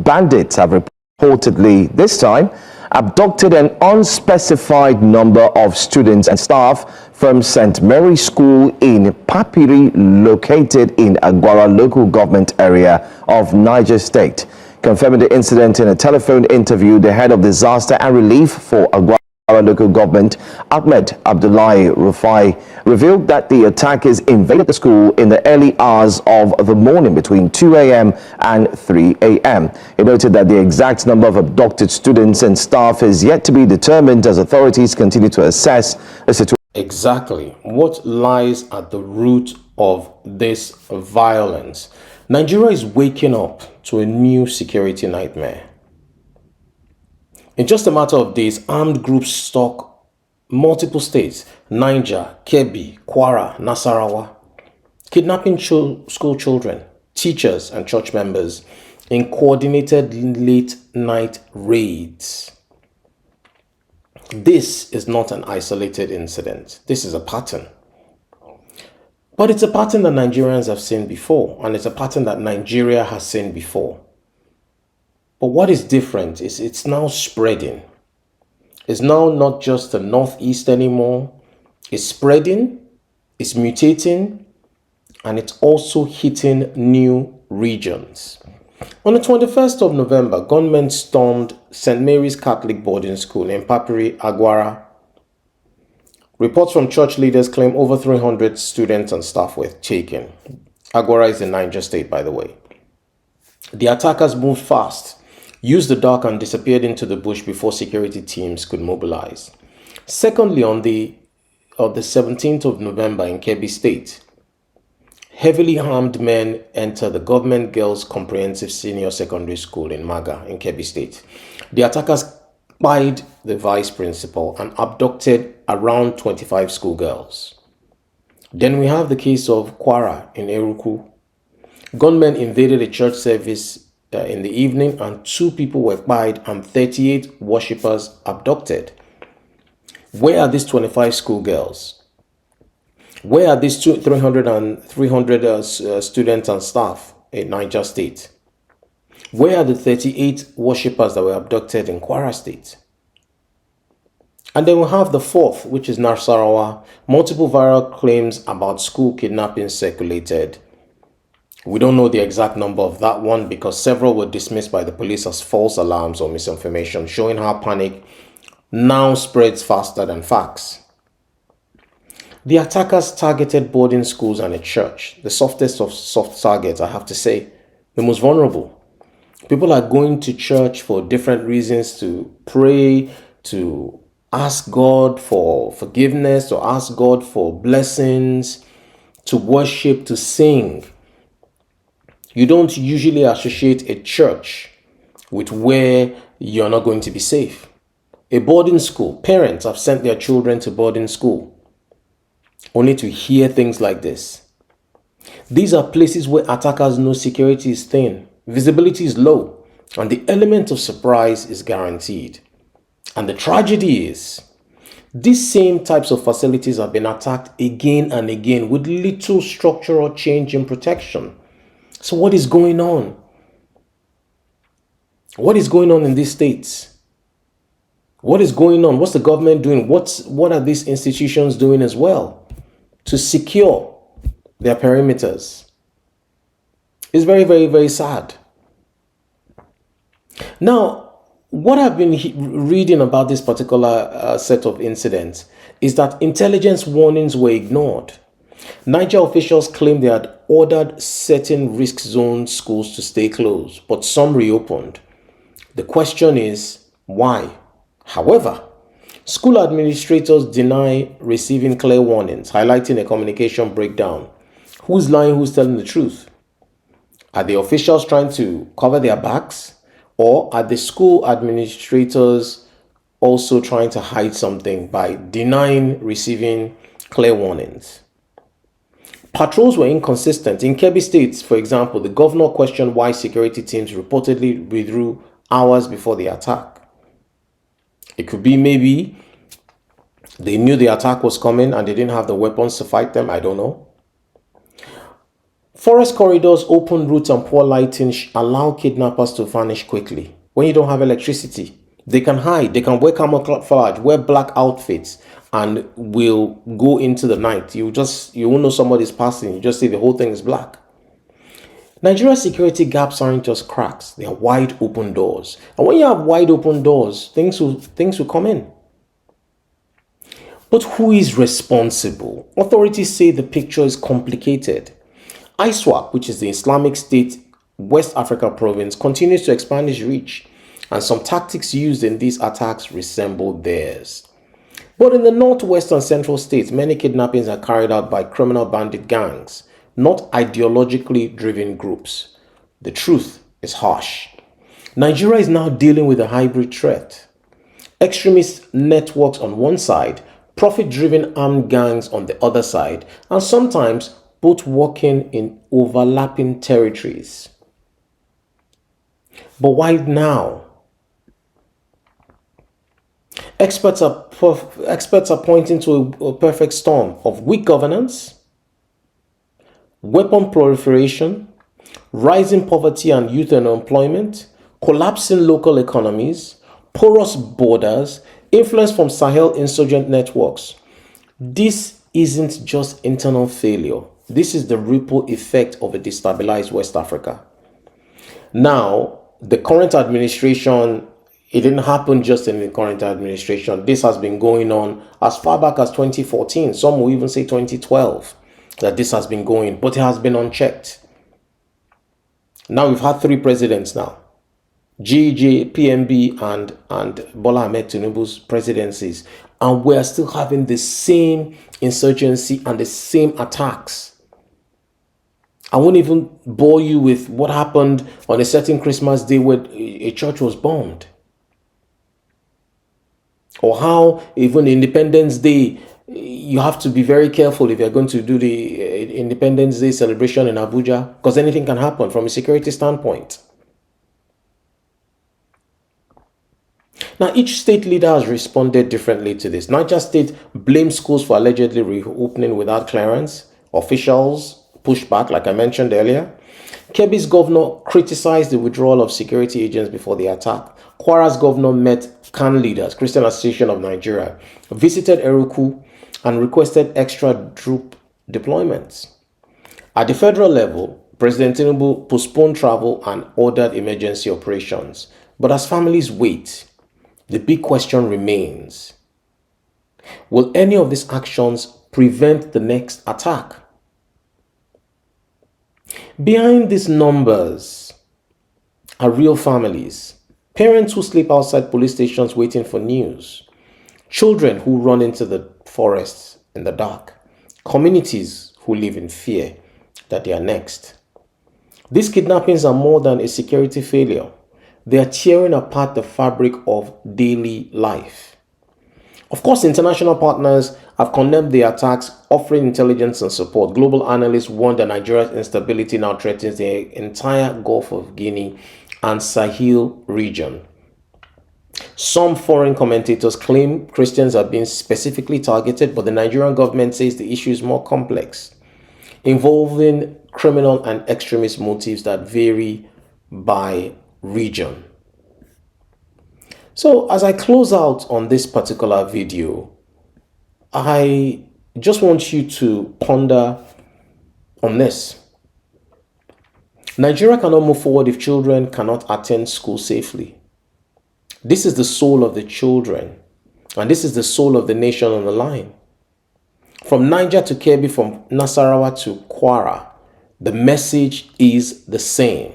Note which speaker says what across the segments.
Speaker 1: bandits have reportedly, this time, abducted an unspecified number of students and staff from St. Mary's School in Papiri, located in Kwara local government area of Niger State. Confirming the incident in a telephone interview, the head of disaster and relief for Kwara local government, Ahmed Abdullahi Rufai, revealed that the attackers invaded the school in the early hours of the morning between 2 a.m. and 3 a.m. He noted that the exact number of abducted students and staff is yet to be determined as authorities continue to assess the situation.
Speaker 2: Exactly what lies at the root of this violence? Nigeria is waking up to a new security nightmare. In just a matter of days, armed groups stalk multiple states: Niger, Kebbi, Kwara, Nasarawa, kidnapping school children, teachers, and church members in coordinated late-night raids. This is not an isolated incident. This is a pattern. But it's a pattern that Nigerians have seen before, and it's a pattern that Nigeria has seen before. But what is different is it's now spreading. It's now not just the Northeast anymore. It's spreading, it's mutating, and it's also hitting new regions. On the 21st of November, gunmen stormed St. Mary's Catholic Boarding School in Papiri, Kwara. Reports from church leaders claim over 300 students and staff were taken. Kwara is in Niger State, by the way. The attackers moved fast, used the dark, and disappeared into the bush before security teams could mobilize. Secondly, on the 17th of November in Kebbi State, heavily armed men entered the government girls' comprehensive senior secondary school in Maga in Kebbi State. The attackers spied the vice principal and abducted around 25 schoolgirls. Then we have the case of Kwara in Eruku. Gunmen invaded a church service in the evening, and 2 people were spied and 38 worshippers abducted. Where are these 25 schoolgirls? Where are these 300 students and staff in Niger State? Where are the 38 worshippers that were abducted in Kwara State? And then we have the fourth, which is Nasarawa. Multiple viral claims about school kidnapping circulated. We don't know the exact number of that one because several were dismissed by the police as false alarms or misinformation, showing how panic now spreads faster than facts. The attackers targeted boarding schools and a church, the softest of soft targets, I have to say, the most vulnerable. People are going to church for different reasons: to pray, to ask God for forgiveness, to ask God for blessings, to worship, to sing. You don't usually associate a church with where you're not going to be safe. A boarding school, parents have sent their children to boarding school only to hear things like this. These are places where attackers know security is thin, visibility is low, and the element of surprise is guaranteed. And the tragedy is, these same types of facilities have been attacked again and again with little structural change in protection. So what is going on? What is going on in these states? What is going on? What's the government doing? What are these institutions doing as well to secure their perimeters? It's very, very, very sad. Now, what I've been reading about this particular set of incidents is that intelligence warnings were ignored. Niger officials claimed they had ordered certain risk zone schools to stay closed, but some reopened. The question is, why? However, school administrators deny receiving clear warnings, highlighting a communication breakdown. Who's lying? Who's telling the truth? Are the officials trying to cover their backs? Or are the school administrators also trying to hide something by denying receiving clear warnings? Patrols were inconsistent. In Kebbi State, for example, the governor questioned why security teams reportedly withdrew hours before the attack. It could be maybe they knew the attack was coming and they didn't have the weapons to fight them. I don't know. Forest corridors, open routes, and poor lighting allow kidnappers to vanish quickly. When you don't have electricity, they can hide. They can wear camouflage, wear black outfits, and will go into the night. You won't know somebody's passing. You just see the whole thing is black. Nigeria's security gaps aren't just cracks. They are wide open doors. And when you have wide open doors, things will come in. But who is responsible? Authorities say the picture is complicated. ISWAP, which is the Islamic State West Africa province, continues to expand its reach, and some tactics used in these attacks resemble theirs. But in the northwest and central states, many kidnappings are carried out by criminal bandit gangs, not ideologically driven groups. The truth is harsh. Nigeria is now dealing with a hybrid threat. Extremist networks on one side, profit-driven armed gangs on the other side, and sometimes both working in overlapping territories. But why now? Experts are pointing to a perfect storm of weak governance, weapon proliferation, rising poverty and youth unemployment, collapsing local economies, porous borders, influence from Sahel insurgent networks. This isn't just internal failure. This is the ripple effect of a destabilized West Africa. Now, the current administration, it didn't happen just in the current administration. This has been going on as far back as 2014. Some will even say 2012 that this has been going, but it has been unchecked. Now we've had 3 presidents now. GJ, PMB, and Bola Ahmed Tinubu's presidencies. And we're still having the same insurgency and the same attacks. I won't even bore you with what happened on a certain Christmas day where a church was bombed. Or how even Independence Day, you have to be very careful if you're going to do the Independence Day celebration in Abuja, because anything can happen from a security standpoint. Now, each state leader has responded differently to this. Niger State blamed schools for allegedly reopening without clearance. Officials pushed back, like I mentioned earlier. Kebbi's governor criticized the withdrawal of security agents before the attack. Kwara's governor met CAN leaders, Christian Association of Nigeria, visited Eruku, and requested extra troop deployments. At the federal level, President Tinubu postponed travel and ordered emergency operations. But as families wait, the big question remains: will any of these actions prevent the next attack? Behind these numbers are real families, parents who sleep outside police stations waiting for news, children who run into the forests in the dark, communities who live in fear that they are next. These kidnappings are more than a security failure. They are tearing apart the fabric of daily life. Of course, international partners have condemned the attacks, offering intelligence and support. Global analysts warn that Nigeria's instability now threatens the entire Gulf of Guinea and Sahel region. Some foreign commentators claim Christians are being specifically targeted, but the Nigerian government says the issue is more complex, involving criminal and extremist motives that vary by region. So as I close out on this particular video, I just want you to ponder on this. Nigeria cannot move forward if children cannot attend school safely. This is the soul of the children, and this is the soul of the nation on the line. From Niger to Kebbi, from Nasarawa to Kwara, the message is the same.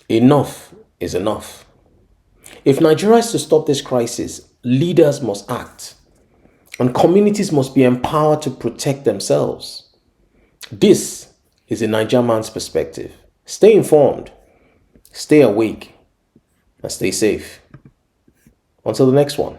Speaker 2: Enough is enough. If Nigeria is to stop this crisis, leaders must act, and communities must be empowered to protect themselves. This is a Naijaman's perspective. Stay informed, stay awake, and stay safe. Until the next one.